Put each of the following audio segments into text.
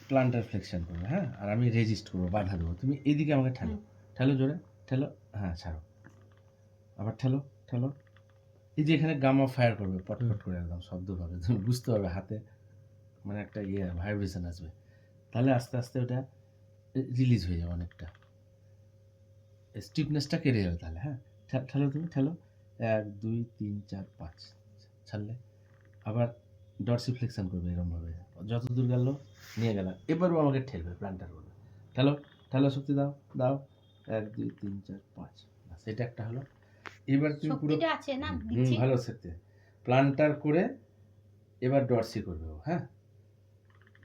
Planter flexion করবে, হ্যাঁ, আর আমি রেজিস্ট করবো, বাধা দেবো। তুমি এইদিকে আমাকে ঠেলো, ঠেলো জোরে, ঠেলো, হ্যাঁ ছাড়ো, আবার ঠেলো, ঠেলো। এই যে এখানে গামা ফায়ার করবে পটপট করে, একদম শব্দ পাবে, তুমি বুঝতে পারবে হাতে মানে একটা ভাইব্রেশন আসবে। তাহলে আস্তে আস্তে ওটা রিলিজ হয়ে যাবে, অনেকটা স্টিফনেসটা কেটে যাবে তাহলে। হ্যাঁ, ঠেলো তুমি, ঠেলো, 1 2 3 4 5, ছাড়লে আবার ডরসিফ্লেকশন করবে এরকমভাবে, যত দূর গেল নিয়ে গেলাম। এবারও আমাকে ঠেলবে, প্লান্টার করবে, ঠেলো, ঠেলো, শক্তি দাও, দাও, 1 2 3 4 5, সেটা একটা হলো। এবার তুমি পুরো আছে না দিচ্ছি, ভালো শক্তি প্লান্টার করে এবার ডরসি করবে ও। হ্যাঁ,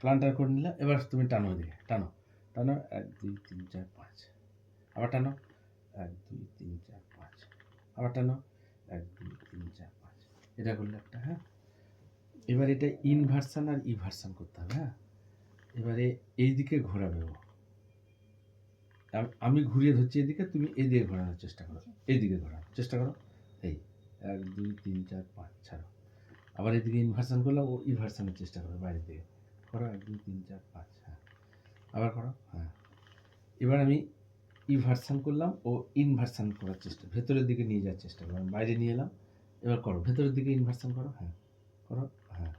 প্লান্টার করে নিলে এবার তুমি টানো, ওইদিকে টানো, টানো, 1 2 3 4 5, আবার টানো, 1 2 3 4 5, আবার টানো, 1 2 3 4 5, এটা করলে একটা। হ্যাঁ, এবার এটা ইনভার্সান আর ইভার্সান করতে হবে। হ্যাঁ, এবারে এইদিকে ঘোরাবে ও, আমি ঘুরিয়ে ধরছি এদিকে, তুমি এইদিকে ঘোরানোর চেষ্টা করো, এইদিকে ঘোরানোর চেষ্টা করো। এই 1 2 3 4 5, ছাড়ো, আবার এদিকে ইনভার্সান করলাম, ও ইনভার্সানের চেষ্টা করো, বাইরের দিকে করো, 1 2 3 4 5, হ্যাঁ, আবার করো। হ্যাঁ, এবার আমি ইভার্সান করলাম, ও ইনভার্সান করার চেষ্টা, ভেতরের দিকে নিয়ে যাওয়ার চেষ্টা করলাম, বাইরে নিয়ে এলাম, এবার করো, ভেতরের দিকে ইনভার্সান করো, হ্যাঁ করো, হ্যাঁ,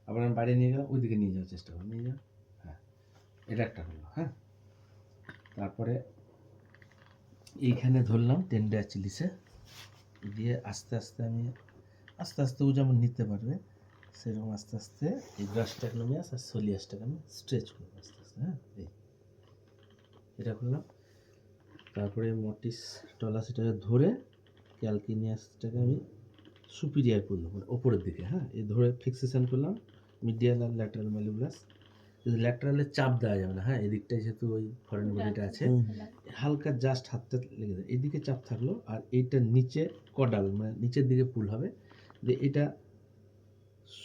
আবার আমি বাইরে নিয়ে গেলাম, ওই দিকে নিয়ে যাওয়ার চেষ্টা করো, নিয়ে যাও, হ্যাঁ, এটা একটা হলো। হ্যাঁ, তারপরে এইখানে ধরলাম টেন্ডার চিলিসে দিয়ে আস্তে আস্তে আমি আস্তে আস্তে, ও যেমন নিতে পারবে সেরকম আস্তে আস্তে এই গ্রাসটাকনোমিয়াস আর সোলিয়াসটাকে আমি স্ট্রেচ করবো আস্তে আস্তে। হ্যাঁ, এটা করলাম। তারপরে মটিস টলাসিটাকে ধরে ক্যালকিনিয়াসটাকে আমি সুপিরিয়ার করলাম, মানে ওপরের দিকে। হ্যাঁ, এই ধরে ফিক্সেশন করলাম মিডিয়াল আর ল্যাটারাল ম্যালিবুলাস। ল্যাটারালে চাপ দেওয়া যাবে না। হ্যাঁ, এদিকটায় যেহেতু ওই ফরেন বডিটা আছে, হালকা জাস্ট হাতটা লেগে যায়, এদিকে চাপ থাকলো, আর এইটা নিচে কডাল মানে নিচের দিকে পুল হবে, যে এটা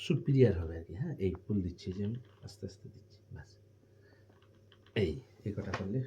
সুপিরিয়ার হবে আর কি। হ্যাঁ, এই পুল দিচ্ছি যে আমি আস্তে আস্তে দিচ্ছি, ব্যাস এই কটা করলে